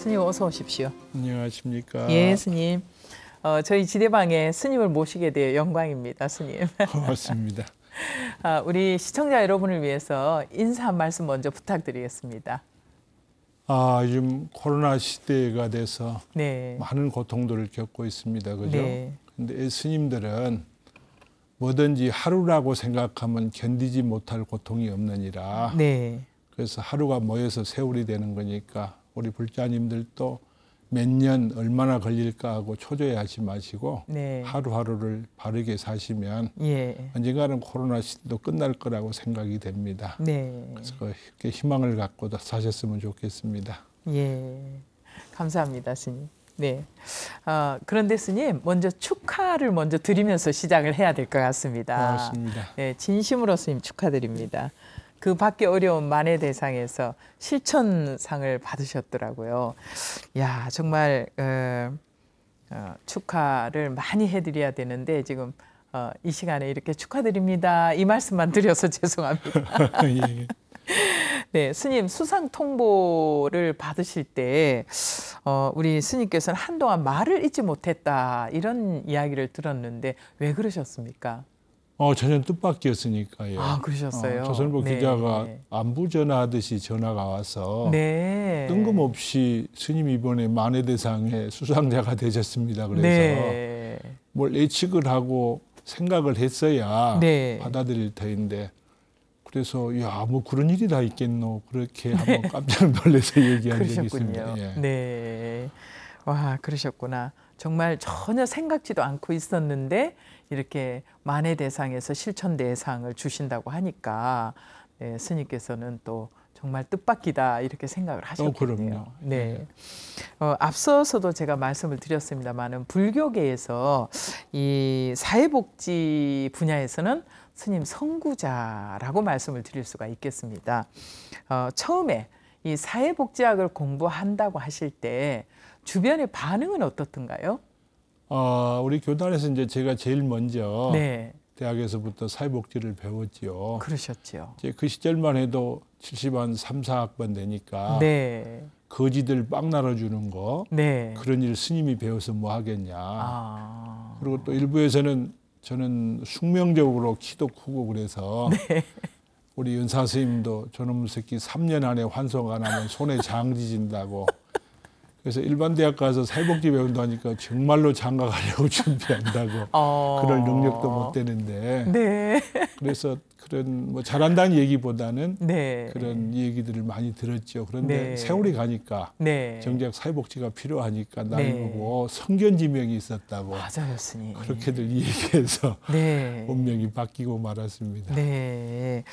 스님 어서 오십시오. 안녕하십니까. 예, 스님. 저희 지대방에 스님을 모시게 되어 영광입니다, 스님. 고맙습니다. 우리 시청자 여러분을 위해서 인사 한 말씀 먼저 부탁드리겠습니다. 요즘 코로나 시대가 돼서 네. 많은 고통들을 겪고 있습니다. 그죠? 네. 근데 스님들은 뭐든지 하루라고 생각하면 견디지 못할 고통이 없느니라. 네. 그래서 하루가 모여서 세월이 되는 거니까 우리 불자님들도 몇 년 얼마나 걸릴까 하고 초조해하지 마시고 네. 하루하루를 바르게 사시면 예. 언젠가는 코로나 시대도 끝날 거라고 생각이 됩니다. 네. 그래서 이렇게 희망을 갖고 사셨으면 좋겠습니다. 예. 감사합니다, 스님. 네. 그런데 스님, 먼저 축하를 먼저 드리면서 시작을 해야 될 것 같습니다. 고맙습니다. 네, 진심으로 스님 축하드립니다. 그 밖에 어려운 만해대상에서 실천상을 받으셨더라고요. 야, 정말 축하를 많이 해드려야 되는데 지금 이 시간에 이렇게 축하드립니다. 이 말씀만 드려서 죄송합니다. 예. 네, 스님 수상 통보를 받으실 때 우리 스님께서는 한동안 말을 잊지 못했다 이런 이야기를 들었는데 왜 그러셨습니까? 전혀 뜻밖이었으니까요. 그러셨어요? 조선일보 네. 기자가 안부 전화하듯이 전화가 와서 네. 뜬금없이 스님 이번에 만해대상의 수상자가 되셨습니다. 그래서 네. 뭘 예측을 하고 생각을 했어야 네. 받아들일 터인데 그래서 야, 뭐 그런 일이 다 있겠노 그렇게 한번 깜짝 놀라서 얘기한 적이 있습니다. 그러셨군요. 예. 네. 와, 그러셨구나. 정말 전혀 생각지도 않고 있었는데 이렇게 만해대상에서 실천대상을 주신다고 하니까 네, 스님께서는 또 정말 뜻밖이다 이렇게 생각을 하셨거든요. 그럼요. 네. 앞서서도 제가 말씀을 드렸습니다만은 불교계에서 이 사회복지 분야에서는 스님 선구자라고 말씀을 드릴 수가 있겠습니다. 처음에 이 사회복지학을 공부한다고 하실 때 주변의 반응은 어떻던가요? 우리 교단에서 이제 제가 제일 먼저 네. 대학에서부터 사회복지를 배웠지요. 그러셨죠. 이제 그 시절만 해도 70한 3, 4학번 되니까 네. 거지들 빵 나눠주는 거 네. 그런 일 스님이 배워서 뭐 하겠냐. 그리고 또 일부에서는 저는 숙명적으로 키도 크고 그래서 네. 우리 연사 스님도 저놈 새끼 3년 안에 환송 안 하면 손에 장 지진다고 그래서 일반 대학 가서 사회복지 배운다니까 정말로 장가 가려고 준비한다고 그럴 능력도 못 되는데 네. 그래서 그런 뭐 잘한다는 얘기보다는 네. 그런 얘기들을 많이 들었죠. 그런데 네. 세월이 가니까 네. 정작 사회복지가 필요하니까 날 네. 보고 성견지명이 있었다고 맞아요, 스님. 그렇게들 얘기해서 네. 운명이 바뀌고 말았습니다. 네.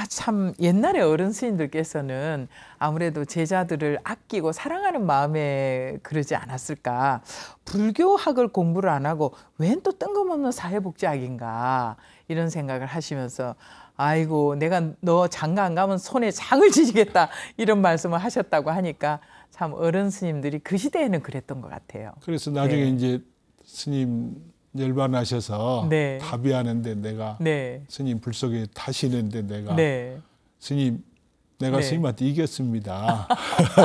참 옛날에 어른 스님들께서는 아무래도 제자들을 아끼고 사랑하는 마음에 그러지 않았을까. 불교학을 공부를 안 하고 웬 또 뜬금없는 사회복지학인가 이런 생각을 하시면서 아이고 내가 너 장가 안 가면 손에 장을 지지겠다 이런 말씀을 하셨다고 하니까 참 어른 스님들이 그 시대에는 그랬던 것 같아요. 그래서 나중에 네. 이제 스님 열반하셔서 네. 답의하는데 내가 네. 스님 불속에 타시는데 내가 네. 스님 내가 네. 스님한테 이겼습니다.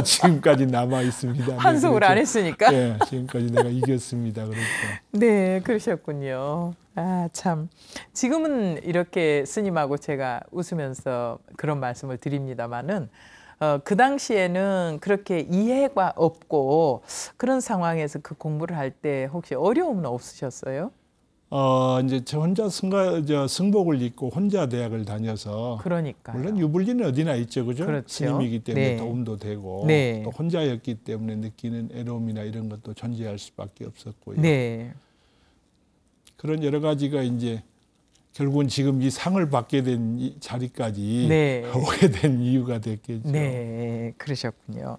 지금까지 남아 있습니다. 환송을 안 했으니까. 네, 지금까지 내가 이겼습니다. 그렇죠. 네, 그러셨군요. 참. 지금은 이렇게 스님하고 제가 웃으면서 그런 말씀을 드립니다마는 그 당시에는 그렇게 이해가 없고 그런 상황에서 그 공부를 할 때 혹시 어려움은 없으셨어요? 이제 저 혼자 승복을 입고 혼자 대학을 다녀서 그러니까요. 물론 유불리는 어디나 있죠, 그죠? 그렇죠. 스님이기 때문에 네. 도움도 되고 네. 또 혼자였기 때문에 느끼는 애로움이나 이런 것도 존재할 수밖에 없었고요. 네. 그런 여러 가지가 이제 결국은 지금 이 상을 받게 된 이 자리까지 네. 오게 된 이유가 됐겠죠. 네, 그러셨군요.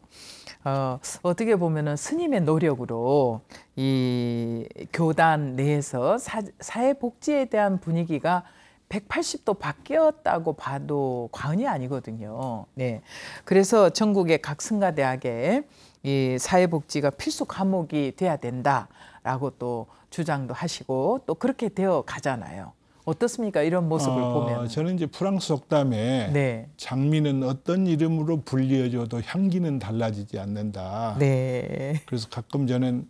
어떻게 보면은 스님의 노력으로 이 교단 내에서 사회복지에 대한 분위기가 180도 바뀌었다고 봐도 과언이 아니거든요. 네, 그래서 전국의 각 승가대학에 이 사회복지가 필수 과목이 돼야 된다라고 또 주장도 하시고 또 그렇게 되어 가잖아요. 어떻습니까? 이런 모습을 보면. 저는 이제 프랑스 속담에 네. 장미는 어떤 이름으로 불리어져도 향기는 달라지지 않는다. 네. 그래서 가끔 저는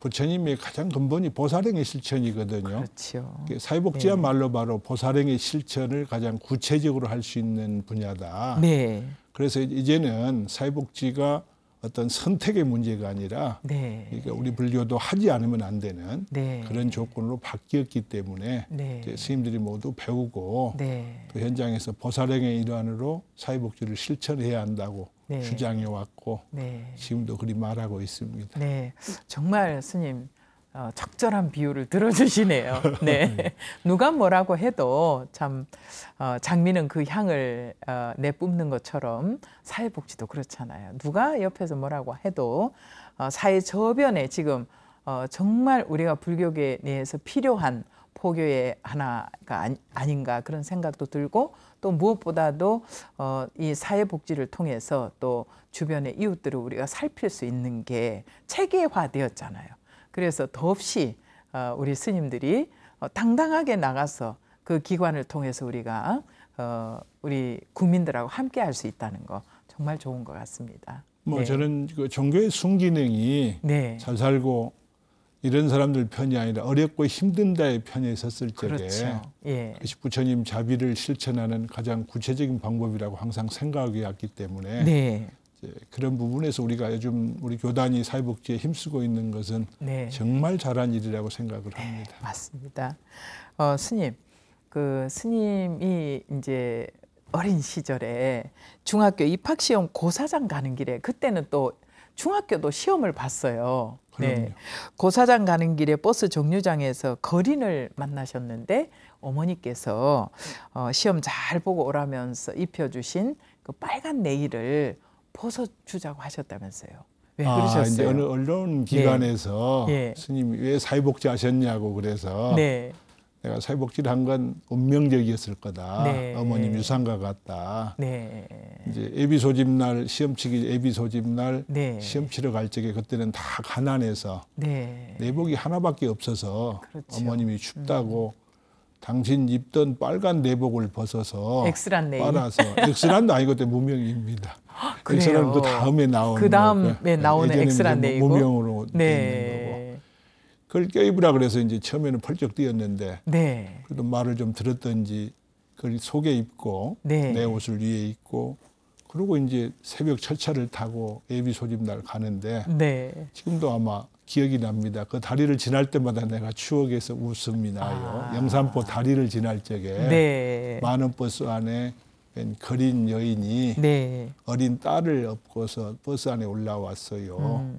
부처님의 가장 근본이 보살행의 실천이거든요. 그렇죠. 사회복지야말로 바로 보살행의 실천을 가장 구체적으로 할 수 있는 분야다. 네. 그래서 이제는 사회복지가 어떤 선택의 문제가 아니라 네. 그러니까 우리 불교도 하지 않으면 안 되는 네. 그런 조건으로 바뀌었기 때문에 네. 이제 스님들이 모두 배우고 네. 또 현장에서 보살행의 일환으로 사회복지를 실천해야 한다고 네. 주장해 왔고 네. 지금도 그리 말하고 있습니다. 네. 정말 스님 적절한 비유를 들어주시네요. 네. 누가 뭐라고 해도 참 장미는 그 향을 내뿜는 것처럼 사회복지도 그렇잖아요. 누가 옆에서 뭐라고 해도 사회 저변에 지금 정말 우리가 불교계 내에서 필요한 포교의 하나가 아닌가 그런 생각도 들고 또 무엇보다도 이 사회복지를 통해서 또 주변의 이웃들을 우리가 살필 수 있는 게 체계화되었잖아요. 그래서 더없이 우리 스님들이 당당하게 나가서 그 기관을 통해서 우리가 우리 국민들하고 함께 할 수 있다는 거 정말 좋은 것 같습니다. 뭐 네. 저는 그 종교의 순기능이 네. 잘 살고 이런 사람들 편이 아니라 어렵고 힘든다의 편에 섰을 적에 그렇죠. 예. 그것이 부처님 자비를 실천하는 가장 구체적인 방법이라고 항상 생각해 왔기 때문에 네. 이제 그런 부분에서 우리가 요즘 우리 교단이 사회복지에 힘쓰고 있는 것은 네. 정말 잘한 일이라고 생각을 합니다. 맞습니다. 스님, 그 스님이 이제 어린 시절에 중학교 입학시험 고사장 가는 길에 그때는 또 중학교도 시험을 봤어요. 네. 고사장 가는 길에 버스 정류장에서 거린을 만나셨는데 어머니께서 시험 잘 보고 오라면서 입혀주신 그 빨간 네일을 벗어주자고 하셨다면서요. 왜 그러셨어요? 이제 어느 언론 기관에서 네. 스님이 왜 사회복지 하셨냐고 그래서 네. 내가 사회복지를 한 건 운명적이었을 거다. 네. 어머님 유산과 같다. 네. 이제 예비 소집 날 시험 치기 예비 소집 날 네. 시험 치러 갈 적에 그때는 다 가난해서 네. 내복이 하나밖에 없어서 그렇죠. 어머님이 춥다고 당신 입던 빨간 내복을 벗어서 엑스란 네일. 빨아서 엑스란도 아니고 그때 무명입니다. 그래요. 엑스란은 그 다음에 나오는 그 다음에 나오는 예전에는 엑스란 이제 네일이고. 무명으로 돼 네. 있는 거고. 그걸 껴입으라 그래서 이제 처음에는 펄쩍 뛰었는데 네. 그래도 말을 좀 들었던지 그걸 속에 입고 네. 내 옷을 위에 입고 그리고 이제 새벽 철차를 타고 예비 소집 날 가는데 네. 지금도 아마 기억이 납니다. 그 다리를 지날 때마다 내가 추억에서 웃음이 나요. 영산포 다리를 지날 적에 네. 많은 버스 안에 웬 거린 여인이 네. 어린 딸을 업고서 버스 안에 올라왔어요.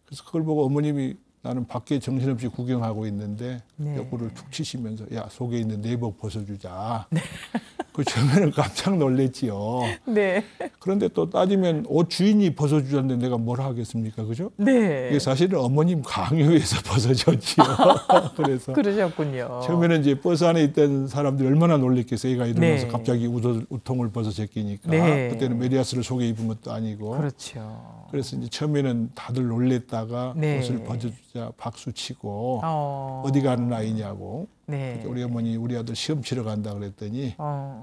그래서 그걸 보고 어머님이 나는 밖에 정신없이 구경하고 있는데 네. 옆구리를 툭 치시면서 야 속에 있는 내복 벗어주자. 네. 그 처음에는 깜짝 놀랬지요. 네. 그런데 또 따지면 옷 주인이 벗어주자는데 내가 뭘 하겠습니까, 그죠? 네. 이게 사실은 어머님 강요해서 벗어줬지요. 그래서 그러셨군요. 처음에는 이제 버스 안에 있던 사람들이 얼마나 놀랬겠어요. 애가 일어나서 네. 갑자기 우통을 벗어 제끼니까. 네. 그때는 메리아스를 속에 입은 것도 아니고. 그렇죠. 그래서 이제 처음에는 다들 놀랬다가 네. 옷을 벗어주자 박수 치고 어. 어디 가는 아이냐고. 네. 우리 어머니 우리 아들 시험 치러 간다 그랬더니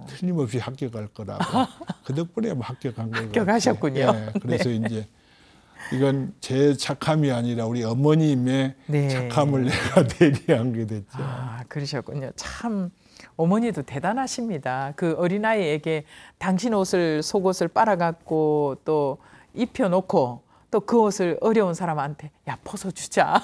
틀림없이 합격할 거라고. 그 덕분에 합격한 거예요. 합격하셨군요. 예, 그래서 네. 이제 이건 제 착함이 아니라 우리 어머님의 네. 착함을 내가 대리한 게 됐죠. 그러셨군요. 참 어머니도 대단하십니다. 그 어린아이에게 당신 옷을 속옷을 빨아갖고 또 입혀놓고 또 그 옷을 어려운 사람한테 야 벗어주자.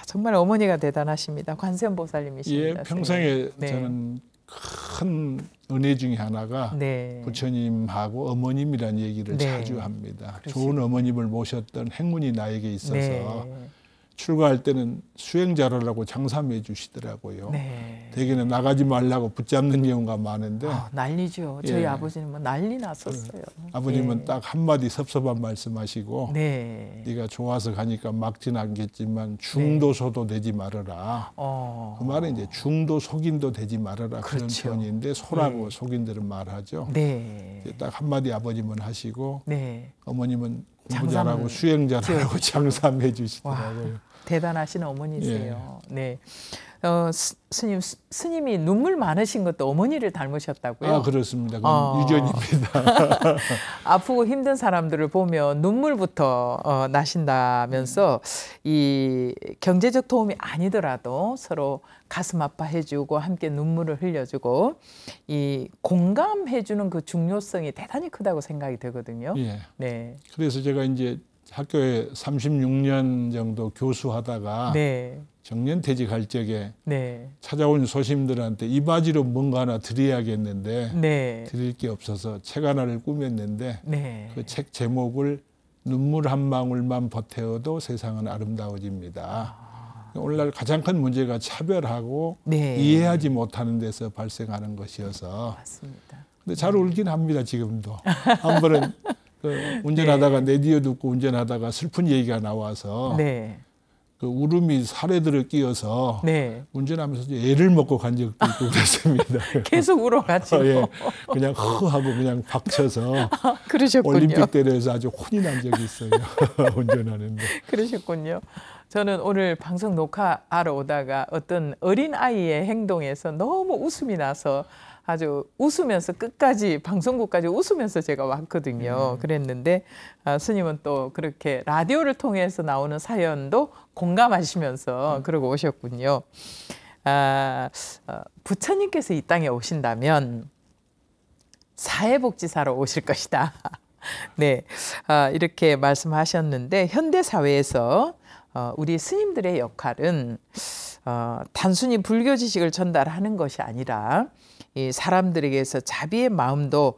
정말 어머니가 대단하십니다. 관세음보살님이십니다. 예, 평생에 네. 저는 큰 은혜 중에 하나가 네. 부처님하고 어머님이라는 얘기를 네. 자주 합니다. 그러시군요. 좋은 어머님을 모셨던 행운이 나에게 있어서 네. 출가할 때는 수행자라고 장삼해 주시더라고요. 네. 대개는 나가지 말라고 붙잡는 경우가 많은데 난리죠. 저희 예. 아버지는 뭐 난리 났었어요. 아버님은 네. 딱 한마디 섭섭한 말씀하시고 네. 네가 좋아서 가니까 막진 않겠지만 중도소도 되지 말아라. 그 말은 이제 중도 속인도 되지 말아라. 그렇죠. 그런 표현인데 소라고 네. 속인들은 말하죠. 네. 딱 한마디 아버님은 하시고 네. 어머님은 공부자라고 수행자라고 장삼해 주시더라고요. 대단하신 어머니세요. 네. 스님이 눈물 많으신 것도 어머니를 닮으셨다고요? 아, 그렇습니다. 그건 유전입니다. 아프고 힘든 사람들을 보면 눈물부터 나신다면서 이 경제적 도움이 아니더라도 서로 가슴 아파해주고 함께 눈물을 흘려주고 이 공감해주는 그 중요성이 대단히 크다고 생각이 되거든요. 예. 네. 그래서 제가 이제 학교에 36년 정도 교수하다가 네. 정년퇴직할 적에 네. 찾아온 소심들한테 이 바지로 뭔가 하나 드려야겠는데 네. 드릴 게 없어서 책 하나를 꾸몄는데 네. 그 책 제목을 눈물 한 방울만 보태어도 세상은 아름다워집니다. 오늘날 가장 큰 문제가 차별하고 네. 이해하지 못하는 데서 발생하는 것이어서. 맞습니다. 근데 잘 울긴 합니다, 지금도. 한 번은 운전하다가 네. 라디오 듣고 운전하다가 슬픈 얘기가 나와서 네. 그 울음이 살에 들어 끼어서 네. 운전하면서 애를 먹고 간 적도 있고 그랬습니다. 계속 울어가지고. 예, 그냥 하고 그냥 박쳐서 그러셨군요. 올림픽대로에서 아주 혼이 난 적이 있어요. 운전하는데. 그러셨군요. 저는 오늘 방송 녹화하러 오다가 어떤 어린아이의 행동에서 너무 웃음이 나서 아주 웃으면서 끝까지 방송국까지 웃으면서 제가 왔거든요. 그랬는데 스님은 또 그렇게 라디오를 통해서 나오는 사연도 공감하시면서 그러고 오셨군요. 부처님께서 이 땅에 오신다면 사회복지사로 오실 것이다. 네, 이렇게 말씀하셨는데 현대 사회에서 우리 스님들의 역할은 단순히 불교 지식을 전달하는 것이 아니라 이 사람들에게서 자비의 마음도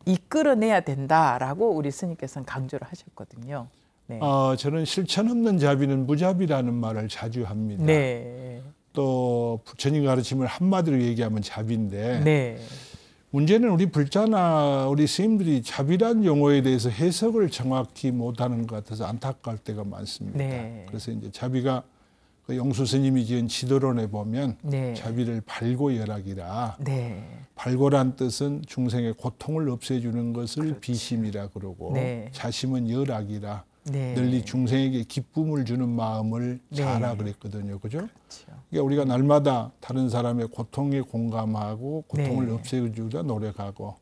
이끌어내야 된다라고 우리 스님께서는 강조를 하셨거든요. 네. 저는 실천 없는 자비는 무자비라는 말을 자주 합니다. 네. 또 부처님 가르침을 한마디로 얘기하면 자비인데 네. 문제는 우리 불자나 우리 스님들이 자비란 용어에 대해서 해석을 정확히 못하는 것 같아서 안타까울 때가 많습니다. 네. 그래서 이제 자비가 그 영수 스님이 지은 지도론에 보면 네. 자비를 발고열악이라. 네. 발고란 뜻은 중생의 고통을 없애주는 것을 그렇죠. 비심이라 그러고 네. 자심은 열악이라. 네. 널리 중생에게 기쁨을 주는 마음을 네. 자라 그랬거든요. 그죠? 그렇죠. 그러니까 우리가 날마다 다른 사람의 고통에 공감하고 고통을 네. 없애주려 노력하고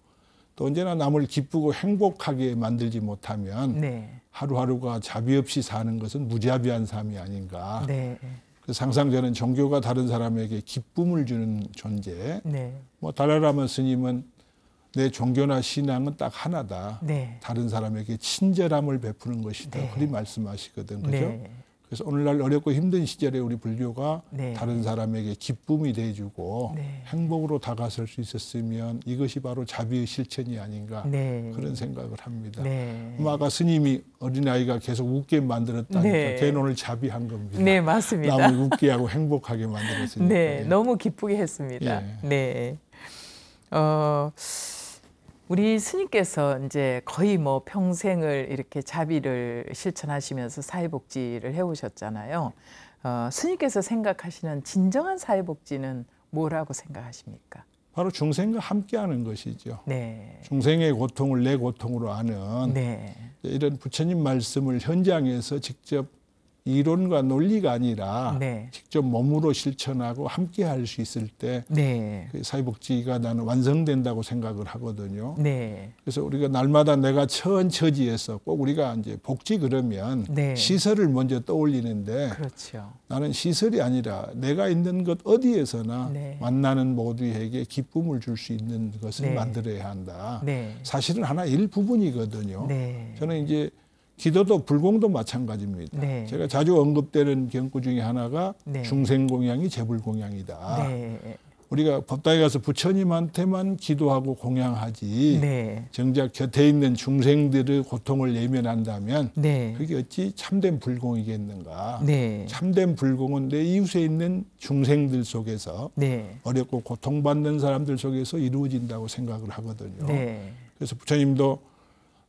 또 언제나 남을 기쁘고 행복하게 만들지 못하면 네. 하루하루가 자비 없이 사는 것은 무자비한 삶이 아닌가. 네. 그래서 항상 저는 종교가 다른 사람에게 기쁨을 주는 존재. 네. 뭐 달라라마 스님은 내 종교나 신앙은 딱 하나다. 네. 다른 사람에게 친절함을 베푸는 것이다. 네. 그리 말씀하시거든. 그죠? 네. 그래서 오늘날 어렵고 힘든 시절에 우리 불교가 네. 다른 사람에게 기쁨이 돼주고 네. 행복으로 다가설 수 있었으면 이것이 바로 자비의 실천이 아닌가 네. 그런 생각을 합니다. 네. 아까 스님이 어린아이가 계속 웃게 만들었다니까 네. 걔는 오늘 자비한 겁니다. 네, 맞습니다. 남을 웃게 하고 행복하게 만들었으니까. 네, 너무 기쁘게 했습니다. 예. 네. 우리 스님께서 이제 거의 뭐 평생을 이렇게 자비를 실천하시면서 사회복지를 해오셨잖아요. 스님께서 생각하시는 진정한 사회복지는 뭐라고 생각하십니까? 바로 중생과 함께하는 것이죠. 네. 중생의 고통을 내 고통으로 아는 네. 이런 부처님 말씀을 현장에서 직접 이론과 논리가 아니라 네. 직접 몸으로 실천하고 함께 할 수 있을 때 네. 그 사회복지가 나는 완성된다고 생각을 하거든요. 네. 그래서 우리가 날마다 내가 처한 처지에서 꼭 우리가 이제 복지 그러면 네. 시설을 먼저 떠올리는데 그렇죠. 나는 시설이 아니라 내가 있는 것 어디에서나 네. 만나는 모두에게 기쁨을 줄 수 있는 것을 네. 만들어야 한다. 네. 사실은 하나 일부분이거든요. 네. 저는 이제 기도도 불공도 마찬가지입니다. 네. 제가 자주 언급되는 경구 중에 하나가 네. 중생공양이 재불공양이다. 네. 우리가 법당에 가서 부처님한테만 기도하고 공양하지 네. 정작 곁에 있는 중생들의 고통을 예면한다면 네. 그게 어찌 참된 불공이겠는가. 네. 참된 불공은 내 이웃에 있는 중생들 속에서 네. 어렵고 고통받는 사람들 속에서 이루어진다고 생각을 하거든요. 네. 그래서 부처님도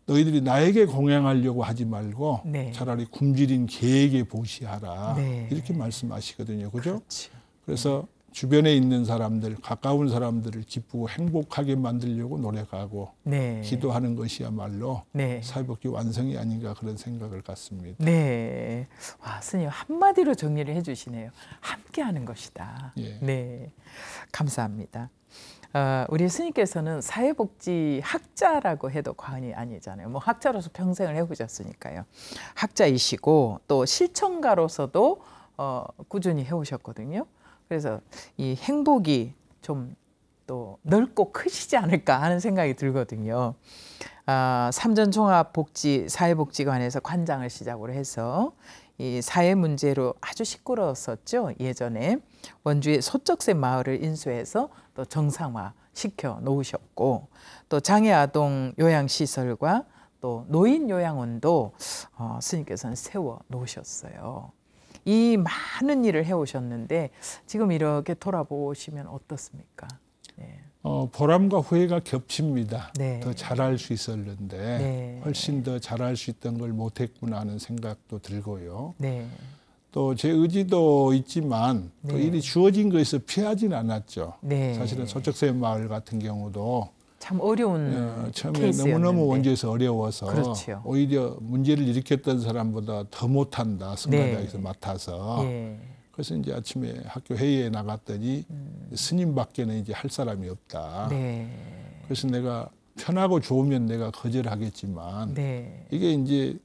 너희들이 나에게 공양하려고 하지 말고 네. 차라리 굶주린 개에게 보시하라. 네. 이렇게 말씀하시거든요. 그죠? 그렇죠. 그래서 주변에 있는 사람들, 가까운 사람들을 기쁘고 행복하게 만들려고 노력하고 네. 기도하는 것이야말로 네. 사회복지 완성이 아닌가 그런 생각을 갖습니다. 네. 와, 스님 한마디로 정리를 해주시네요. 함께하는 것이다. 예. 네. 감사합니다. 우리 스님께서는 사회복지 학자라고 해도 과언이 아니잖아요. 뭐 학자로서 평생을 해오셨으니까요. 학자이시고 또 실천가로서도 꾸준히 해오셨거든요. 그래서 이 행복이 좀 또 넓고 크시지 않을까 하는 생각이 들거든요. 삼전종합복지 사회복지관에서 관장을 시작으로 해서 이 사회 문제로 아주 시끄러웠었죠. 예전에 원주의 소쩍새 마을을 인수해서 또 정상화 시켜 놓으셨고, 또 장애아동 요양시설과 또 노인 요양원도 스님께서는 세워 놓으셨어요. 이 많은 일을 해오셨는데 지금 이렇게 돌아보시면 어떻습니까? 네. 보람과 후회가 겹칩니다. 네. 더 잘할 수 있었는데 네. 훨씬 더 잘할 수 있던 걸 못했구나 하는 생각도 들고요. 네. 또 제 의지도 있지만 또 네. 일이 주어진 거에서 피하진 않았죠. 네. 사실은 소쩍새 마을 같은 경우도 참 어려운 처음에 케이스였는데. 너무너무 원주에서 어려워서 그렇죠. 오히려 문제를 일으켰던 사람보다 더 못한다. 승가장에서 맡아서. 예. 그래서 이제 아침에 학교 회의에 나갔더니 스님밖에는 이제 할 사람이 없다. 네. 그래서 내가 편하고 좋으면 내가 거절하겠지만 네. 이게 이제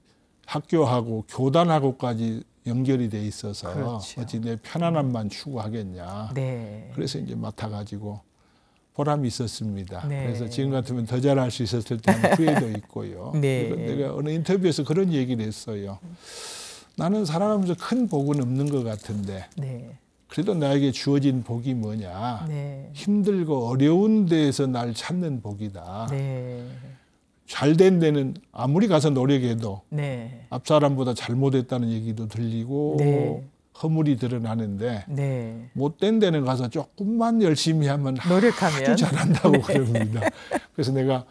학교하고 교단하고까지 연결이 돼 있어서 그렇죠. 어찌 내 편안함만 추구하겠냐. 네. 그래서 이제 맡아가지고 보람이 있었습니다. 네. 그래서 지금 같으면 더 잘할 수 있었을 때는 후회도 있고요. 네. 내가 어느 인터뷰에서 그런 얘기를 했어요. 나는 살아가면서 큰 복은 없는 것 같은데 네. 그래도 나에게 주어진 복이 뭐냐. 네. 힘들고 어려운 데에서 날 찾는 복이다. 네. 잘된 데는 아무리 가서 노력해도 네. 앞사람보다 잘못했다는 얘기도 들리고 네. 허물이 드러나는데 네. 못된 데는 가서 조금만 열심히 하면 노력하면 아주 잘한다고 그럽니다. 그래서 내가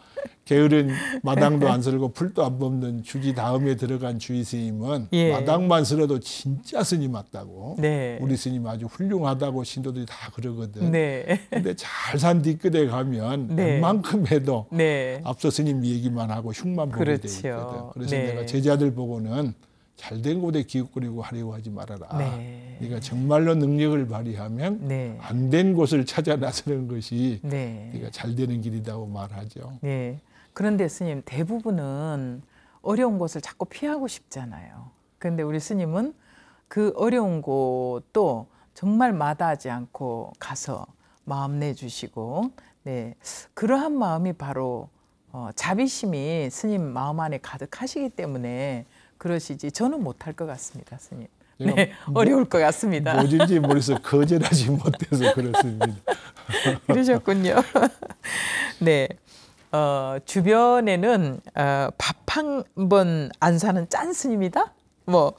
게으른 마당도 안 쓸고 풀도 안 뽑는 주지 다음에 들어간 주의 스님은 예. 마당만 쓸어도 진짜 스님 맞다고. 네. 우리 스님 아주 훌륭하다고 신도들이 다 그러거든. 네. 근데 잘 산 뒤끝에 가면 네. 웬만큼 해도 네. 앞서 스님 얘기만 하고 흉만 보게 돼 있거든. 그렇죠. 그래서 네. 내가 제자들 보고는 잘된 곳에 기웃거리고 하려고 하지 말아라. 네. 네가 정말로 능력을 발휘하면 네. 안 된 곳을 찾아 나서는 것이 네. 네가 잘 되는 길이라고 말하죠. 네. 그런데 스님 대부분은 어려운 곳을 자꾸 피하고 싶잖아요. 그런데 우리 스님은 그 어려운 곳도 정말 마다하지 않고 가서 마음 내주시고, 네, 그러한 마음이 바로 자비심이 스님 마음 안에 가득하시기 때문에 그러시지 저는 못할 것 같습니다, 스님. 네, 어려울 것 같습니다. 뭐든지 모르겠어 거절하지 못해서 그렇습니다. 그러셨군요. 네. 주변에는 밥 한 번 안 사는 짠 스님이다? 뭐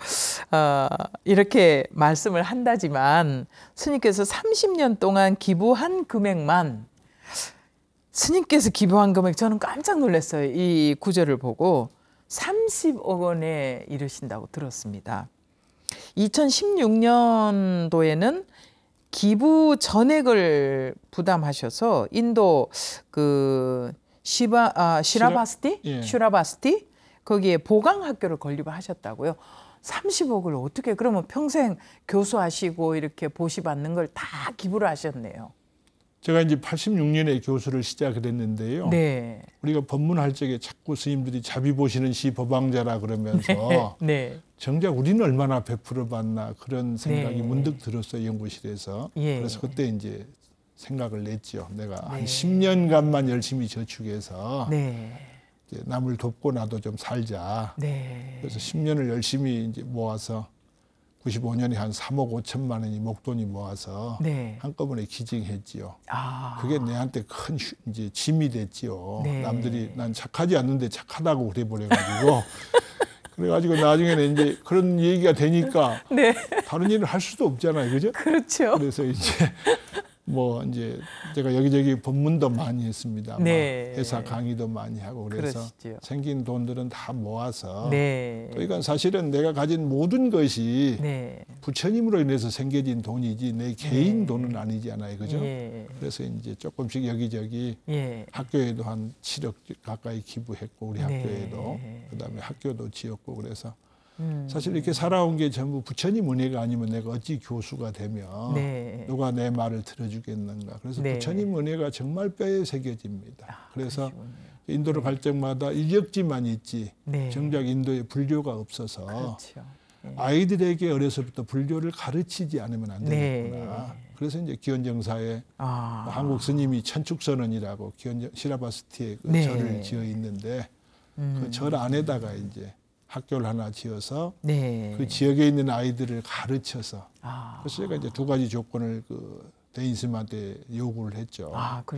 이렇게 말씀을 한다지만 스님께서 30년 동안 기부한 금액만, 스님께서 기부한 금액 저는 깜짝 놀랐어요. 이 구절을 보고 30억 원에 이르신다고 들었습니다. 2016년도에는 기부 전액을 부담하셔서 인도 그 시라바스티? 예. 슈라바스티? 거기에 보강학교를 건립하셨다고요. 30억을 어떻게, 그러면 평생 교수하시고 이렇게 보시받는 걸 다 기부를 하셨네요. 제가 이제 86년에 교수를 시작을 했는데요. 네. 우리가 법문할 적에 자꾸 스님들이 자비 보시는 시 법왕자라 그러면서 네. 정작 우리는 얼마나 베풀어 봤나 그런 생각이 네. 문득 들었어요. 연구실에서. 예. 그래서 그때 이제 생각을 냈죠. 내가 네. 한 10년간만 열심히 저축해서 네. 이제 남을 돕고 나도 좀 살자. 네. 그래서 10년을 열심히 이제 모아서 95년에 한 3억 5천만 원이 목돈이 모아서 네. 한꺼번에 기증했지요. 아. 그게 내한테 큰 이제 짐이 됐지요. 네. 남들이 난 착하지 않는데 착하다고 그래버려가지고 그래가지고 나중에는 이제 그런 얘기가 되니까 네. 다른 일을 할 수도 없잖아요, 그죠? 그렇죠. 그래서 이제 뭐 이제 제가 여기저기 법문도 많이 했습니다. 네. 회사 강의도 많이 하고 그래서 그러시죠. 생긴 돈들은 다 모아서 네. 또 이건 사실은 내가 가진 모든 것이 네. 부처님으로 인해서 생겨진 돈이지 내 개인 네. 돈은 아니잖아요, 그죠? 예. 그래서 이제 조금씩 여기저기 예. 학교에도 한 7억 가까이 기부했고 우리 네. 학교에도 그다음에 학교도 지었고 그래서 사실 이렇게 살아온 게 전부 부처님 은혜가 아니면 내가 어찌 교수가 되며 네. 누가 내 말을 들어주겠는가. 그래서 네. 부처님 은혜가 정말 뼈에 새겨집니다. 그래서 그러시군요. 인도를 갈 때마다 인력지만 있지 네. 정작 인도에 불교가 없어서 그렇죠. 네. 아이들에게 어려서부터 불교를 가르치지 않으면 안 네. 되겠구나. 그래서 이제 기원정사에 한국 스님이 천축선언이라고 시라바스티에 그 네. 절을 지어 있는데 그 절 안에다가 이제 학교를 하나 지어서 네. 그 지역에 있는 아이들을 가르쳐서 그래서 제가 이제 두 가지 조건을 그 대인 스님한테 요구를 했죠.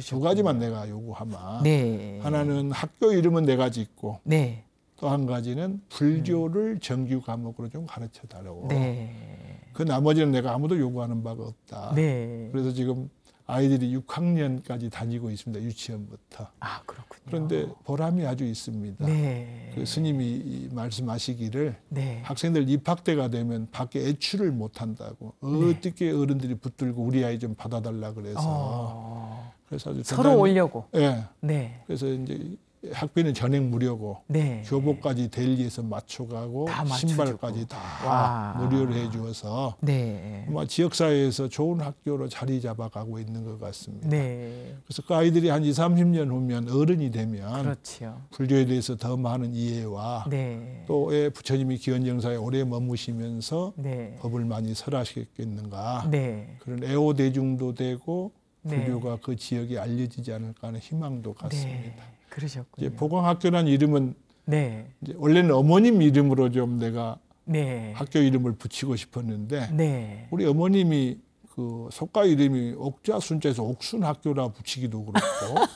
두 가지만 내가 요구하마. 네. 하나는 학교 이름은 내가 짓고 네. 또 한 가지는 불교를 정규 과목으로 좀 가르쳐 달라고. 네. 그 나머지는 내가 아무도 요구하는 바가 없다. 네. 그래서 지금 아이들이 6학년까지 다니고 있습니다. 유치원부터. 그렇군요. 그런데 보람이 아주 있습니다. 네. 그 스님이 말씀하시기를 네. 학생들 입학때가 되면 밖에 애출을 못 한다고. 어떻게 어른들이 붙들고 우리 아이 좀 받아달라 그래서. 그래서 아주 서로 오려고. 예. 네. 그래서 이제 학비는 전액 무료고 네. 교복까지 델리에서 맞춰가고 신발까지 다 무료로 해주어서 네. 아마 지역사회에서 좋은 학교로 자리 잡아가고 있는 것 같습니다. 네. 그래서 그 아이들이 한 20, 30년 후면 어른이 되면 그렇죠. 불교에 대해서 더 많은 이해와 네. 또 왜 부처님이 기원정사에 오래 머무시면서 네. 법을 많이 설하셨겠는가 네. 그런 애호대중도 되고 네. 불교가 그 지역에 알려지지 않을까 하는 희망도 갖습니다. 네. 그러셨군요. 이제 보광학교라는 이름은 네. 이제 원래는 어머님 이름으로 좀 내가 네. 학교 이름을 붙이고 싶었는데 네. 우리 어머님이 그 속가 이름이 옥자순자에서 옥순학교라 붙이기도 그렇고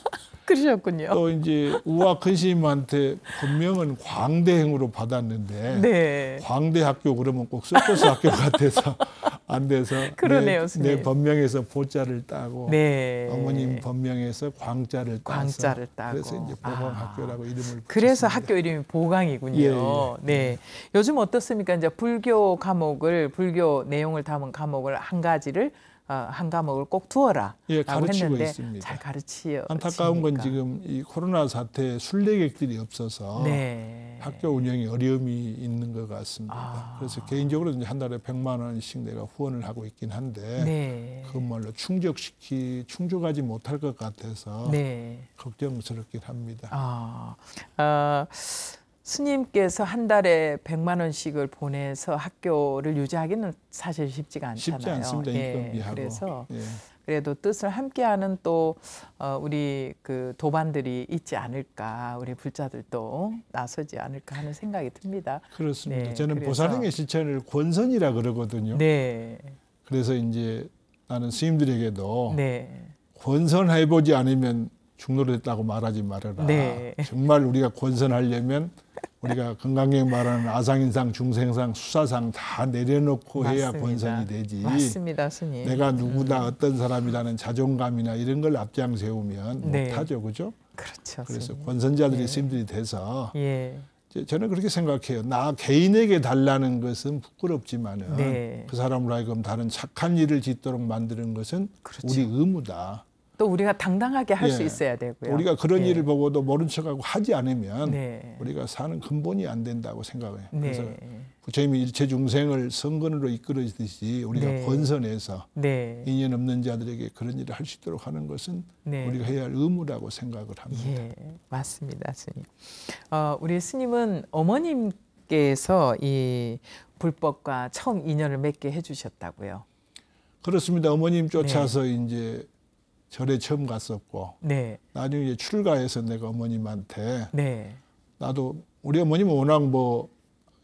그러셨군요. 또 이제 우화 큰 스님한테 본명은 광대행으로 받았는데 네. 광대학교 그러면 꼭 서커스 학교 같아서 안 돼서 그러네요, 내 본명에서 보자를 따고 네. 어머님 본명에서 광자를 따서 따고 그래서 이제 보광학교라고 이름을 붙였습니다. 그래서 학교 이름이 보광이군요. 예. 네. 요즘 어떻습니까? 이제 불교 과목을 불교 내용을 담은 과목을 한 가지를 한 과목을 꼭 두어라. 예, 가르치고 했는데 있습니다. 잘 가르치요. 안타까운 건 지금 이 코로나 사태에 순례객들이 없어서 네. 학교 운영에 어려움이 있는 것 같습니다. 그래서 개인적으로 이제 한 달에 100만 원씩 내가 후원을 하고 있긴 한데 네. 그말로 충족하지 못할 것 같아서 네. 걱정스럽긴 합니다. 스님께서 한 달에 100만 원씩을 보내서 학교를 유지하기는 사실 쉽지가 않잖아요. 쉽지 않습니다. 인건비하고. 그래서 예. 그래도 뜻을 함께하는 또 우리 그 도반들이 있지 않을까, 우리 불자들도 나서지 않을까 하는 생각이 듭니다. 그렇습니다. 네, 저는 그래서, 보살행의 실천을 권선이라 그러거든요. 네. 그래서 이제 나는 스님들에게도 네. 권선해보지 않으면 중노릇했다고 말하지 말아라. 네. 정말 우리가 권선하려면 우리가 건강하게 말하는 아상인상, 중생상, 수사상 다 내려놓고 맞습니다. 해야 권선이 되지. 맞습니다, 스님. 내가 누구다 어떤 사람이라는 자존감이나 이런 걸 앞장 세우면 네. 못하죠, 그죠? 그렇죠. 그래서 스님. 권선자들이 예. 스님들이 돼서 예. 저는 그렇게 생각해요. 나 개인에게 달라는 것은 부끄럽지만은 네. 그 사람으로 하여금 다른 착한 일을 짓도록 만드는 것은 그렇죠. 우리 의무다. 또 우리가 당당하게 할 수 예. 있어야 되고요. 우리가 그런 예. 일을 보고도 모른 척하고 하지 않으면 네. 우리가 사는 근본이 안 된다고 생각해요. 그래서 네. 부처님이 일체 중생을 성근으로 이끌어주듯이 우리가 네. 권선해서 네. 인연 없는 자들에게 그런 일을 할 수 있도록 하는 것은 네. 우리가 해야 할 의무라고 생각을 합니다. 예, 맞습니다, 스님. 우리 스님은 어머님께서 이 불법과 처음 인연을 맺게 해주셨다고요. 그렇습니다. 어머님 쫓아서 이제 절에 처음 갔었고 네, 나중에 이제 출가해서 내가 어머님한테 네, 나도 우리 어머님은 워낙 뭐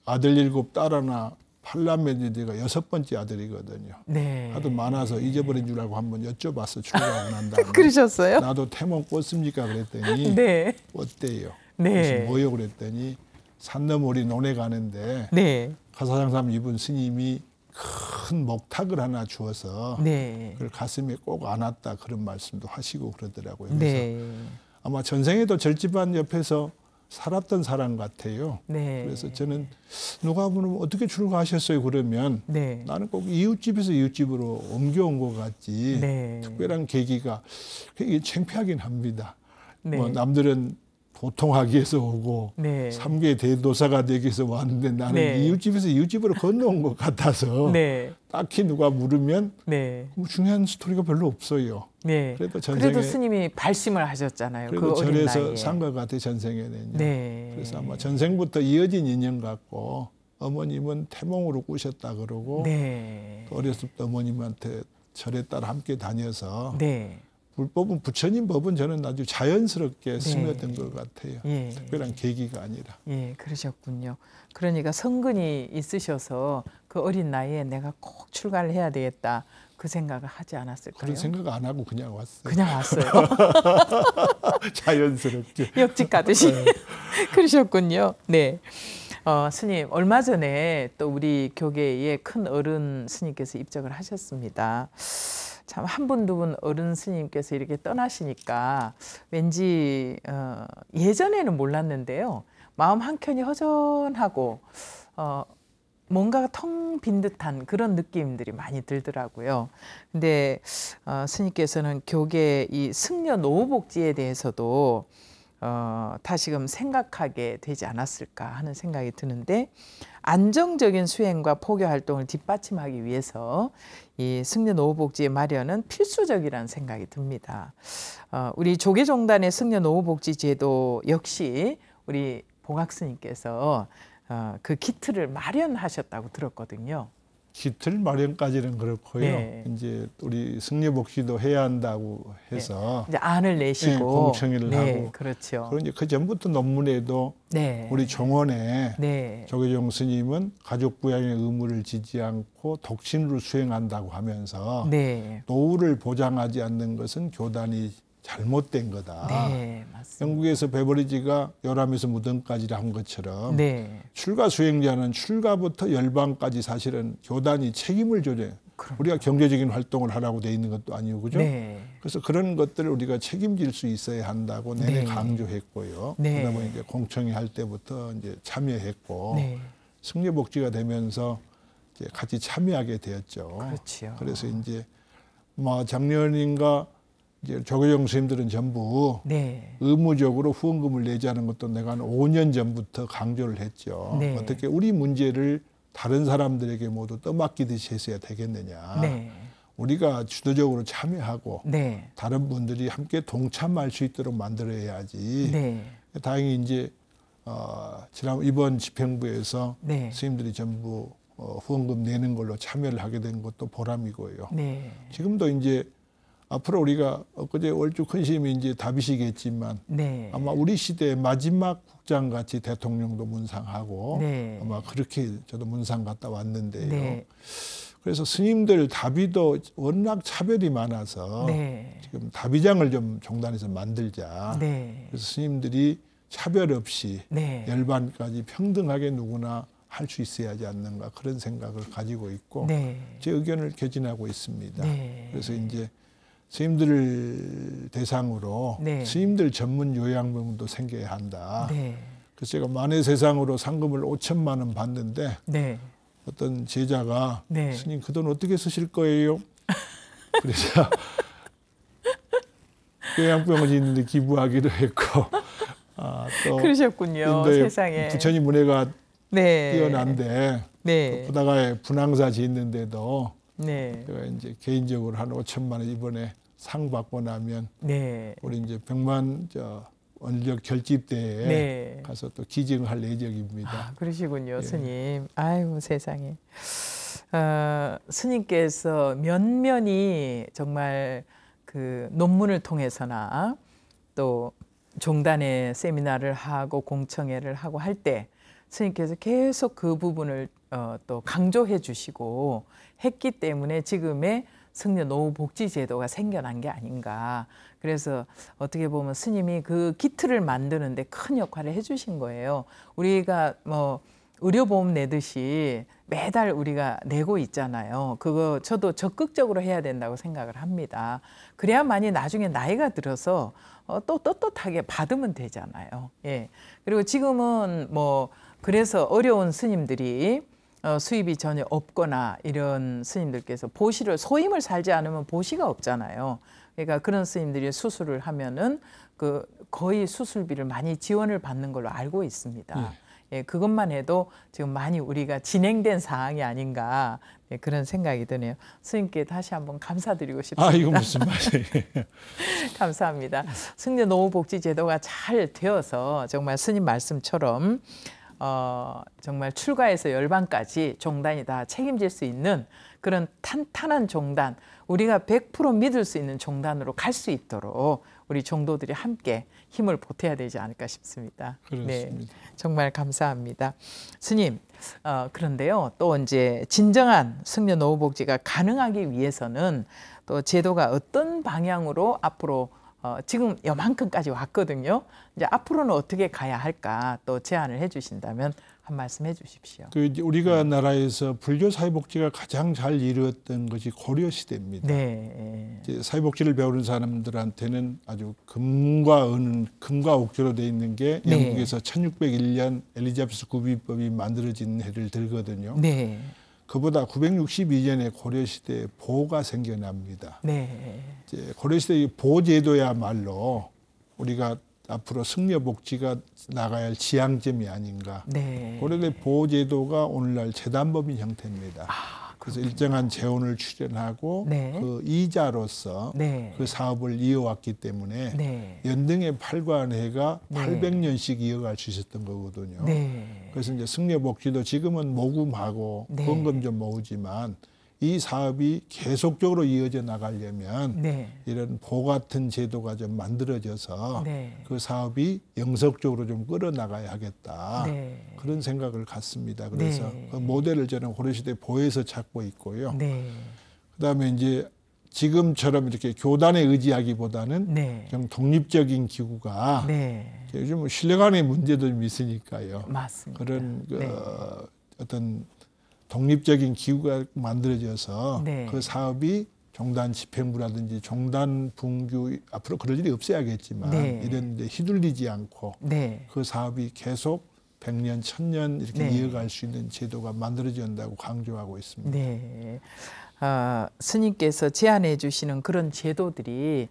아들 7, 딸 하나, 8남매들이가 6번째 아들이거든요. 네. 하도 많아서 잊어버린 줄 알고 한번 여쭤봤어. 출가하고 난 다음에. 그러셨어요? 나도 태몽 꿨습니까? 그랬더니 네, 꿨대요. 네. 그래서 뭐요? 그랬더니 산 너머리 논에 가는데 네, 가사장삼 이분 스님이 큰 목탁을 하나 주어서 네. 그걸 가슴에 꼭 안았다 그런 말씀도 하시고 그러더라고요. 그래서 네. 아마 전생에도 절집안 옆에서 살았던 사람 같아요. 네. 그래서 저는 누가 물으면 어떻게 출가하셨어요? 그러면 네. 나는 꼭 이웃집에서 이웃집으로 옮겨온 것 같지. 네. 특별한 계기가 이게 창피하긴 합니다. 네. 뭐 남들은 보통하기 위해서 오고 네. 3계 대도사가 되기 위해서 왔는데 나는 네. 이웃집에서 이웃집으로 건너온 것 같아서 네. 딱히 누가 물으면 네. 뭐 중요한 스토리가 별로 없어요. 네. 그래도 스님이 발심을 하셨잖아요. 그래도 그 어린 절에서 나이에. 산 것 같아요. 전생에는요. 네. 그래서 아마 전생부터 이어진 인연 같고 어머님은 태몽으로 꾸셨다 그러고 네. 또 어렸을 때 어머님한테 절에 따라 함께 다녀서 네. 불법은 부처님 법은 저는 아주 자연스럽게 스며든 것 같아요. 예. 특별한 계기가 아니라. 예, 그러셨군요. 그러니까 성근이 있으셔서 그 어린 나이에 내가 꼭 출가를 해야 되겠다 그 생각을 하지 않았을까요? 그런 생각 안 하고 그냥 왔어요. 그냥 왔어요. 자연스럽게. 역직 가듯이. 그러셨군요. 네. 스님, 얼마 전에 또 우리 교계에 큰 어른 스님께서 입적을 하셨습니다. 참 한 분 두 분 어른 스님께서 이렇게 떠나시니까 왠지 예전에는 몰랐는데요. 마음 한켠이 허전하고 뭔가가 텅 빈 듯한 그런 느낌들이 많이 들더라고요. 근데 스님께서는 교계 이 승려 노후복지에 대해서도 다시금 생각하게 되지 않았을까 하는 생각이 드는데 안정적인 수행과 포교 활동을 뒷받침하기 위해서 이 승려 노후복지의 마련은 필수적이라는 생각이 듭니다. 우리 조계종단의 승려 노후복지 제도 역시 우리 복학스님께서 그 기틀을 마련하셨다고 들었거든요. 기틀 마련까지는 그렇고요. 네. 이제 우리 승려복지도 해야 한다고 해서 네. 이제 안을 내시고 네, 공청회를 네, 하고 그렇죠. 그런 그 전부터 논문에도 네. 우리 종원에 네. 조계종 스님은 가족 부양의 의무를 지지 않고 독신으로 수행한다고 하면서 네. 노후를 보장하지 않는 것은 교단이 잘못된 거다. 네, 맞습니다. 영국에서 베버리지가 열함에서 무덤까지를 한 것처럼 네. 출가 수행자는 출가부터 열방까지 사실은 교단이 책임을 져야 우리가 경제적인 활동을 하라고 돼 있는 것도 아니고 그죠? 네. 그래서 그런 것들을 우리가 책임질 수 있어야 한다고 내내 네. 강조했고요. 네. 그러다 보니 이제 공청회 할 때부터 이제 참여했고 네. 승려복지가 되면서 이제 같이 참여하게 되었죠. 그렇죠. 그래서 이제 뭐 작년인가 이제 조계종 스님들은 전부 네. 의무적으로 후원금을 내자는 것도 내가 한 5년 전부터 강조를 했죠. 네. 어떻게 우리 문제를 다른 사람들에게 모두 떠맡기듯이 했어야 되겠느냐. 네. 우리가 주도적으로 참여하고 네. 다른 분들이 함께 동참할 수 있도록 만들어야지. 네. 다행히 이제 이번 집행부에서 네. 스님들이 전부 후원금 내는 걸로 참여를 하게 된 것도 보람이고요. 네. 지금도 이제 앞으로 우리가 엊그제 월주 큰 스님이 이제 답이시겠지만 네. 아마 우리 시대의 마지막 국장같이 대통령도 문상하고 네. 아마 그렇게 저도 문상 갔다 왔는데요. 네. 그래서 스님들 답이도 워낙 차별이 많아서 네. 지금 답이장을 좀 종단에서 만들자. 네. 그래서 스님들이 차별 없이 네. 열반까지 평등하게 누구나 할 수 있어야 하지 않는가 그런 생각을 가지고 있고 네. 제 의견을 개진하고 있습니다. 네. 그래서 이제 스님들을 대상으로 네. 스님들 전문 요양병도 생겨야 한다. 네. 그래서 제가 만회세상으로 상금을 5천만 원 받는데 네. 어떤 제자가 네. 스님 그 돈 어떻게 쓰실 거예요? 그래서 요양병을 짓는데 기부하기로 했고 또 그러셨군요. 세상에. 부처님 은혜가 네. 뛰어난데 네. 부다가에 분황사 짓는데도 네. 제가 이제 개인적으로 한 5천만 원 이번에 상 받고 나면 네. 우리 이제 백만 원력 결집대에 네. 가서 또 기증할 예정입니다. 아, 그러시군요, 예. 스님. 아이고 세상에. 스님께서 면면이 정말 그 논문을 통해서나 또 종단의 세미나를 하고 공청회를 하고 할 때 스님께서 계속 그 부분을 또 강조해 주시고 했기 때문에 지금의 승려 노후 복지 제도가 생겨난 게 아닌가. 그래서 어떻게 보면 스님이 그 기틀을 만드는데 큰 역할을 해주신 거예요. 우리가 뭐 의료보험 내듯이 매달 우리가 내고 있잖아요. 그거 저도 적극적으로 해야 된다고 생각을 합니다. 그래야만이 나중에 나이가 들어서 또 떳떳하게 받으면 되잖아요. 예. 그리고 지금은 뭐 그래서 어려운 스님들이 수입이 전혀 없거나 이런 스님들께서 보시를 소임을 살지 않으면 보시가 없잖아요. 그러니까 그런 스님들이 수술을 하면은 그 거의 수술비를 많이 지원을 받는 걸로 알고 있습니다. 예, 그것만 해도 지금 많이 우리가 진행된 사항이 아닌가 그런 생각이 드네요. 스님께 다시 한번 감사드리고 싶습니다. 이거 무슨 말이에요? 감사합니다. 승려 노후복지 제도가 잘 되어서 정말 스님 말씀처럼 정말 출가에서 열반까지 종단이 다 책임질 수 있는 그런 탄탄한 종단, 우리가 100% 믿을 수 있는 종단으로 갈 수 있도록 우리 종도들이 함께 힘을 보태야 되지 않을까 싶습니다. 그렇습니다. 네, 정말 감사합니다. 스님, 그런데요, 또 이제 진정한 승려 노후복지가 가능하기 위해서는 또 제도가 어떤 방향으로 앞으로 지금 요만큼까지 왔거든요. 이제 앞으로는 어떻게 가야 할까 또 제안을 해주신다면 한 말씀 해주십시오. 이제 우리가 나라에서 불교 사회복지가 가장 잘 이루어졌던 것이 고려 시대입니다. 네. 이제 사회복지를 배우는 사람들한테는 아주 금과 옥조로 되어 있는 게 영국에서 1601년 엘리자베스 구비법이 만들어진 해를 들거든요. 네. 그보다 962년에 고려시대에 보가 생겨납니다. 네. 이제 고려시대의 보제도야말로 우리가 앞으로 승려복지가 나가야 할 지향점이 아닌가. 네. 고려대 보제도가 오늘날 재단법인 형태입니다. 그래서 일정한 재원을 출연하고 네. 그 이자로서 네. 그 사업을 이어왔기 때문에 네. 연등의 8관해가 네. 800년씩 이어갈 수 있었던 거거든요. 네. 그래서 이제 승려복지도 지금은 모금하고 네. 후원금 좀 모으지만 이 사업이 계속적으로 이어져 나가려면 네. 이런 보 같은 제도가 좀 만들어져서 네. 그 사업이 영속적으로 좀 끌어나가야 하겠다. 네. 그런 생각을 갖습니다. 그래서 네. 그 모델을 저는 고려시대 보에서 찾고 있고요. 네. 그다음에 이제 지금처럼 이렇게 교단에 의지하기보다는 네. 좀 독립적인 기구가 네. 요즘 신뢰관의 문제도 좀 있으니까요. 맞습니다. 그런 네. 어떤 독립적인 기구가 만들어져서 네. 그 사업이 종단 집행부라든지 종단 분규 앞으로 그럴 일이 없어야겠지만 네. 이런 데 휘둘리지 않고 네. 그 사업이 계속 100년, 1000년 이렇게 네. 이어갈 수 있는 제도가 만들어져야 한다고 강조하고 있습니다. 네. 스님께서 제안해 주시는 그런 제도들이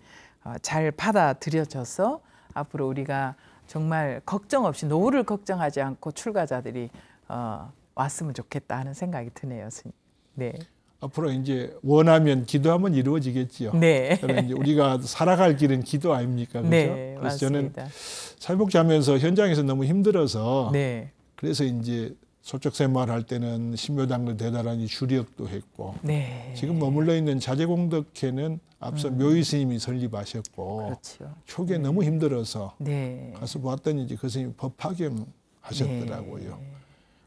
잘 받아들여져서 앞으로 우리가 정말 걱정 없이 노후를 걱정하지 않고 출가자들이 왔으면 좋겠다 하는 생각이 드네요, 스님. 네. 앞으로 이제 원하면 기도하면 이루어지겠지요. 네. 저는 이제 우리가 살아갈 길은 기도 아닙니까, 그렇죠? 네, 그래서 저는 맞습니다. 사회복지하면서 현장에서 너무 힘들어서 네. 그래서 이제 소적 생활할 때는 신묘당도 대단히 주력도 했고 네. 지금 머물러 있는 자제공덕회는 앞서 묘의 스님이 설립하셨고 그렇죠. 초기에 너무 힘들어서 네. 가서 봤더니 이제 그 스님이 법화경 하셨더라고요. 네.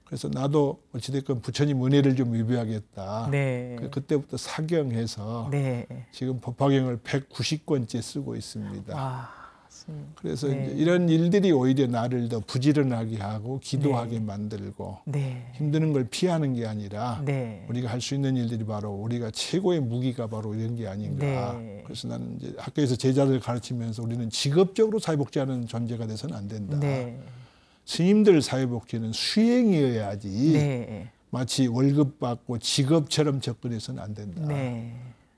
그래서 나도 어찌됐건 부처님 은혜를 좀 위배하겠다. 네. 그때부터 사경해서 네. 지금 법화경을 190권째 쓰고 있습니다. 와, 스님. 그래서 네. 이제 이런 일들이 오히려 나를 더 부지런하게 하고 기도하게 만들고 네. 힘드는 걸 피하는 게 아니라 네. 우리가 할 수 있는 일들이 바로 우리가 최고의 무기가 바로 이런 게 아닌가. 네. 그래서 나는 이제 학교에서 제자들 가르치면서 우리는 직업적으로 사회복지하는 존재가 돼서는 안 된다. 네. 스님들 사회복지는 수행이어야지 네. 마치 월급 받고 직업처럼 접근해서는 안 된다. 네.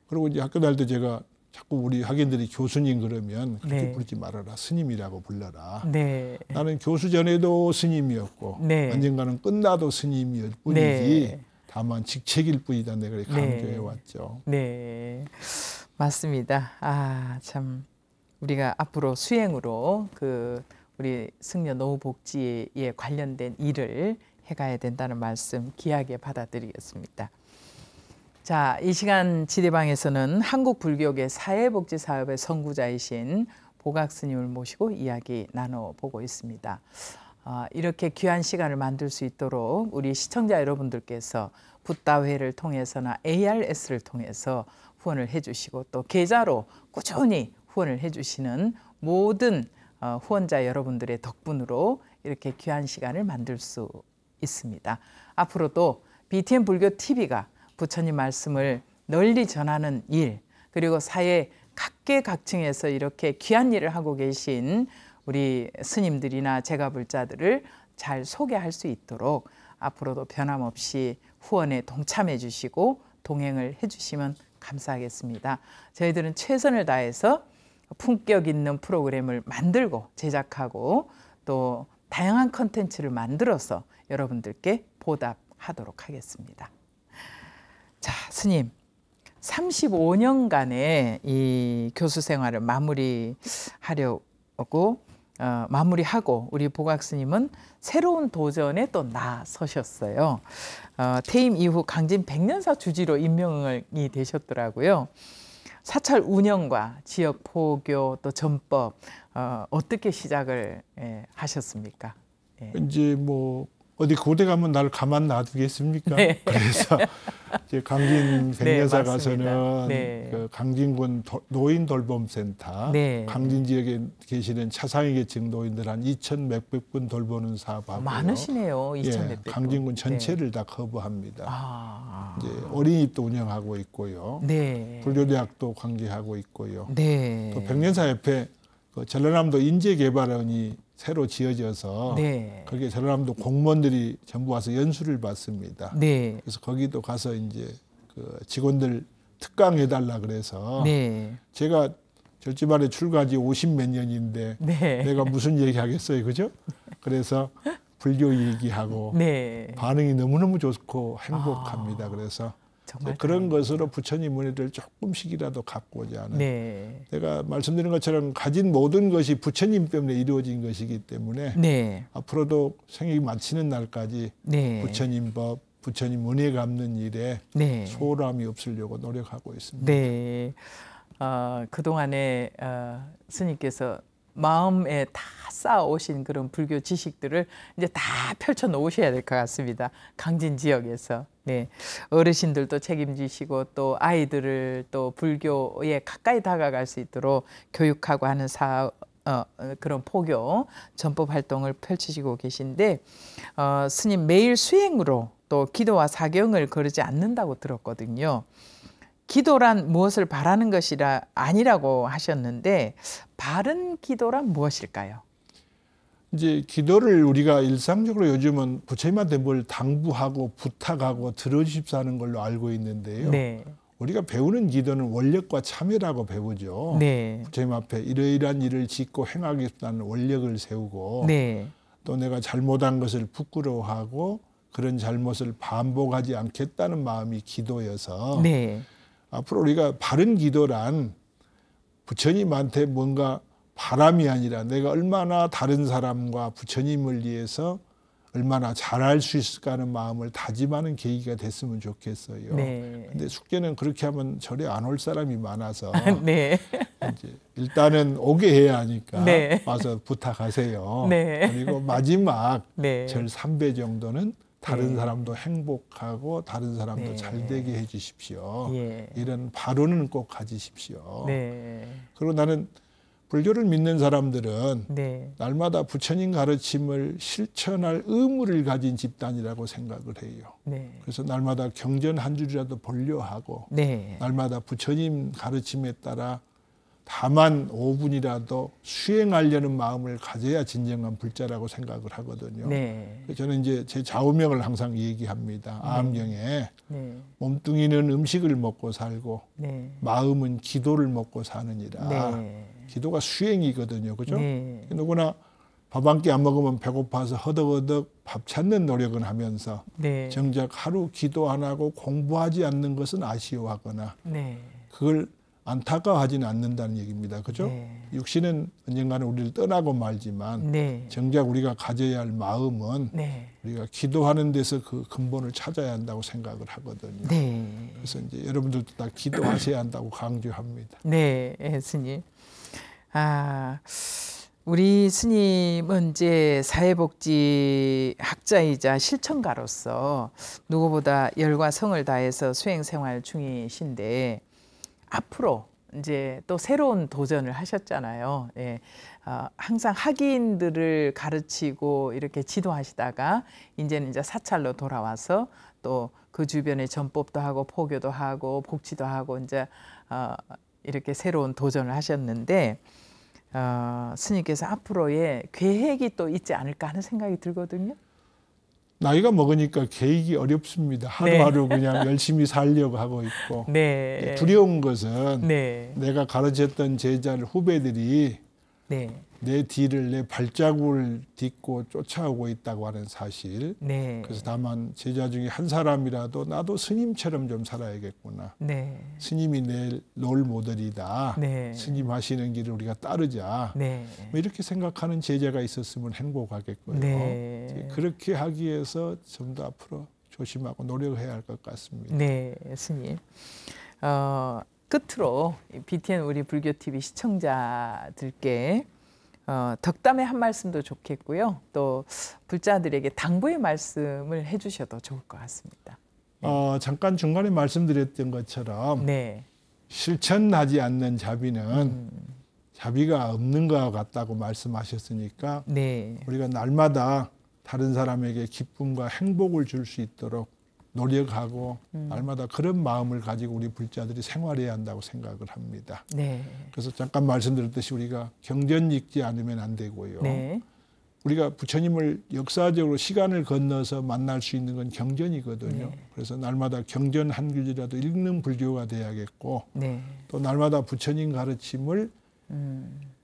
그리고 이제 학교 다닐 때 제가 자꾸 우리 학인들이 교수님 그러면 그렇게 네. 부르지 말아라. 스님이라고 불러라. 네. 나는 교수 전에도 스님이었고 네. 언젠가는 끝나도 스님일 뿐이지 네. 다만 직책일 뿐이다. 내가 강조해 왔죠. 네. 맞습니다. 참 우리가 앞으로 수행으로 우리 승려 노후복지에 관련된 일을 해가야 된다는 말씀 귀하게 받아들이겠습니다. 자, 이 시간 지대방에서는 한국불교계 사회복지사업의 선구자이신 보각스님을 모시고 이야기 나눠보고 있습니다. 이렇게 귀한 시간을 만들 수 있도록 우리 시청자 여러분들께서 붓다회를 통해서나 ARS를 통해서 후원을 해주시고 또 계좌로 꾸준히 후원을 해주시는 모든 후원자 여러분들의 덕분으로 이렇게 귀한 시간을 만들 수 있습니다. 앞으로도 BTN 불교 TV가 부처님 말씀을 널리 전하는 일, 그리고 사회 각계각층에서 이렇게 귀한 일을 하고 계신 우리 스님들이나 제가불자들을 잘 소개할 수 있도록 앞으로도 변함없이 후원에 동참해 주시고 동행을 해 주시면 감사하겠습니다. 저희들은 최선을 다해서 품격 있는 프로그램을 만들고 제작하고 또 다양한 컨텐츠를 만들어서 여러분들께 보답하도록 하겠습니다. 자, 스님, 35년간의 이 교수 생활을 마무리하고 우리 보각 스님은 새로운 도전에 또 나서셨어요. 퇴임 이후 강진 백년사 주지로 임명이 되셨더라고요. 사찰 운영과 지역 포교 또 전법 어떻게 시작을 하셨습니까? 이제 뭐 어디 고대 가면 날 가만 놔두겠습니까? 네. 그래서 이제 강진 백년사 네, 가서는 네. 그 강진군 노인 돌봄센터, 네. 강진 지역에 계시는 차상위 계층 노인들 한 2,100분 돌보는 사업하고요. 많으시네요. 2,100분. 강진군 전체를 다 커버합니다. 이제 어린이집도 운영하고 있고요. 네. 불교대학도 관계하고 있고요. 네. 또 백년사 옆에 그 전라남도 인재개발원이 새로 지어져서 네. 거기에 전라남도 공무원들이 전부 와서 연수를 받습니다. 네. 그래서 거기도 가서 이제 그 직원들 특강해달라 그래서 네. 제가 절지말에 출가한 지 50몇 년인데 네. 내가 무슨 얘기 하겠어요, 그죠? 그래서 불교 얘기하고 네. 반응이 너무너무 좋고 행복합니다. 그래서 정말 그런 것으로 부처님 은혜를 조금씩이라도 갖고자 하는. 네. 내가 말씀드린 것처럼 가진 모든 것이 부처님 때문에 이루어진 것이기 때문에 네. 앞으로도 생이 마치는 날까지 네. 부처님 법, 부처님 은혜 갚는 일에 네. 소홀함이 없으려고 노력하고 있습니다. 네. 그동안에 스님께서 마음에 다 쌓아오신 그런 불교 지식들을 이제 다 펼쳐 놓으셔야 될 것 같습니다. 강진 지역에서. 네. 어르신들도 책임지시고 또 아이들을 또 불교에 가까이 다가갈 수 있도록 교육하고 하는 그런 포교 전법 활동을 펼치시고 계신데 스님 매일 수행으로 또 기도와 사경을 거르지 않는다고 들었거든요. 기도란 무엇을 바라는 것이라 아니라고 하셨는데 바른 기도란 무엇일까요? 이제 기도를 우리가 일상적으로 요즘은 부처님한테 뭘 당부하고 부탁하고 들어주십사 하는 걸로 알고 있는데요. 네. 우리가 배우는 기도는 원력과 참여라고 배우죠. 네. 부처님 앞에 이러이러한 일을 짓고 행하겠다는 원력을 세우고 네. 또 내가 잘못한 것을 부끄러워하고 그런 잘못을 반복하지 않겠다는 마음이 기도여서 네. 앞으로 우리가 바른 기도란 부처님한테 뭔가 바람이 아니라 내가 얼마나 다른 사람과 부처님을 위해서 얼마나 잘할 수 있을까 하는 마음을 다짐하는 계기가 됐으면 좋겠어요. 네. 근데 숙제는 그렇게 하면 절에 안 올 사람이 많아서 네. 이제 일단은 오게 해야 하니까 네. 와서 부탁하세요. 네. 그리고 마지막 네. 절 3배 정도는 다른 네. 사람도 행복하고 다른 사람도 네. 잘 되게 해 주십시오. 예. 이런 바로는 꼭 가지십시오. 네. 그리고 나는 불교를 믿는 사람들은 네. 날마다 부처님 가르침을 실천할 의무를 가진 집단이라고 생각을 해요. 네. 그래서 날마다 경전 한 줄이라도 보려 하고 네. 날마다 부처님 가르침에 따라 다만 5분이라도 수행하려는 마음을 가져야 진정한 불자라고 생각을 하거든요. 네. 저는 이제 제 좌우명을 항상 얘기합니다. 암경에 네. 몸뚱이는 음식을 먹고 살고 네. 마음은 기도를 먹고 사느니라. 네. 기도가 수행이거든요. 그죠? 네. 누구나 밥 한 끼 안 먹으면 배고파서 허덕허덕 밥 찾는 노력은 하면서 네. 정작 하루 기도 안 하고 공부하지 않는 것은 아쉬워하거나 네. 그걸 안타까워하지는 않는다는 얘기입니다. 그죠? 네. 육신은 언젠가는 우리를 떠나고 말지만 네. 정작 우리가 가져야 할 마음은 네. 우리가 기도하는 데서 그 근본을 찾아야 한다고 생각을 하거든요. 네. 그래서 이제 여러분들도 다 기도하셔야 한다고 강조합니다. 네, 스님. 우리 스님은 이제 사회복지 학자이자 실천가로서 누구보다 열과 성을 다해서 수행 생활 중이신데 앞으로 이제 또 새로운 도전을 하셨잖아요. 예. 항상 학위인들을 가르치고 이렇게 지도하시다가 이제는 이제 사찰로 돌아와서 또 그 주변에 전법도 하고 포교도 하고 복지도 하고 이제 이렇게 새로운 도전을 하셨는데 스님께서 앞으로의 계획이 또 있지 않을까 하는 생각이 들거든요. 나이가 먹으니까 계획이 어렵습니다. 하루하루 그냥 열심히 살려고 하고 있고 두려운 것은 내가 가르쳤던 제자들 후배들이 내 뒤를 내 발자국을 딛고 쫓아오고 있다고 하는 사실. 그래서 다만 제자 중에 한 사람이라도 나도 스님처럼 좀 살아야겠구나. 스님이 내 롤 모델이다. 스님 하시는 길을 우리가 따르자. 뭐 이렇게 생각하는 제자가 있었으면 행복하겠고요. 그렇게 하기 위해서 좀 더 앞으로 조심하고 노력해야 할 것 같습니다. 네, 스님. 끝으로 BTN 우리 불교TV 시청자들께 덕담의 한 말씀도 좋겠고요. 또 불자들에게 당부의 말씀을 해주셔도 좋을 것 같습니다. 잠깐 중간에 말씀드렸던 것처럼 실천하지 않는 자비는 자비가 없는 것 같다고 말씀하셨으니까 우리가 날마다 다른 사람에게 기쁨과 행복을 줄 수 있도록 노력하고 날마다 그런 마음을 가지고 우리 불자들이 생활해야 한다고 생각을 합니다. 그래서 잠깐 말씀드렸듯이 우리가 경전 읽지 않으면 안 되고요. 우리가 부처님을 역사적으로 시간을 건너서 만날 수 있는 건 경전이거든요. 그래서 날마다 경전 한 글이라도 읽는 불교가 돼야겠고 또 날마다 부처님 가르침을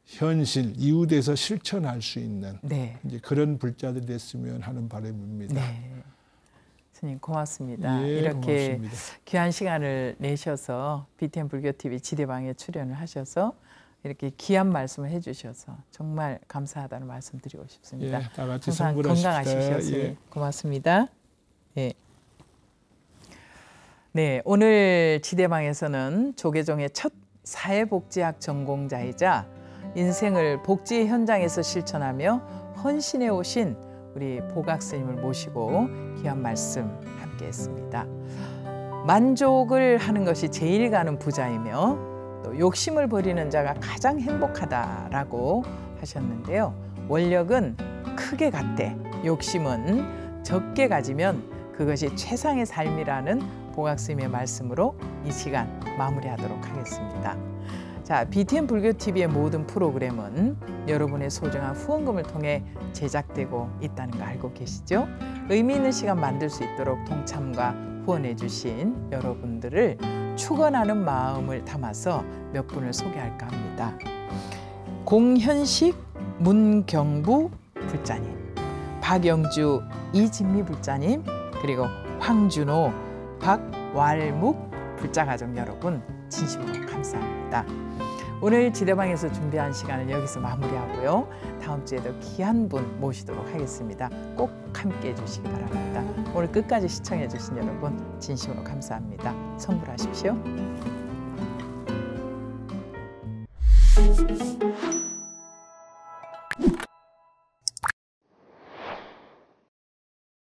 현실, 이웃에서 실천할 수 있는 이제 그런 불자들이 됐으면 하는 바람입니다. 스님 고맙습니다. 이렇게 고맙습니다. 귀한 시간을 내셔서 BTN 불교TV 지대방에 출연을 하셔서 이렇게 귀한 말씀을 해주셔서 정말 감사하다는 말씀 드리고 싶습니다. 다 같이 항상 건강하십시오. 고맙습니다. 오늘 지대방에서는 조계종의 첫 사회복지학 전공자이자 인생을 복지 현장에서 실천하며 헌신해 오신 우리 보각 스님을 모시고 귀한 말씀 함께 했습니다. 만족을 하는 것이 제일 가는 부자이며 또 욕심을 버리는 자가 가장 행복하다라고 하셨는데요. 원력은 크게 갖되 욕심은 적게 가지면 그것이 최상의 삶이라는 보각 스님의 말씀으로 이 시간 마무리하도록 하겠습니다. 자, BTN 불교TV의 모든 프로그램은 여러분의 소중한 후원금을 통해 제작되고 있다는 거 알고 계시죠? 의미 있는 시간 만들 수 있도록 동참과 후원해 주신 여러분들을 축원하는 마음을 담아서 몇 분을 소개할까 합니다. 공현식 문경부 불자님, 박영주 이진미 불자님, 그리고 황준호 박왈묵 불자가족 여러분 진심으로 감사합니다. 오늘 지대방에서 준비한 시간을 여기서 마무리하고요. 다음 주에도 귀한 분 모시도록 하겠습니다. 꼭 함께해 주시기 바랍니다. 오늘 끝까지 시청해 주신 여러분 진심으로 감사합니다. 성불하십시오.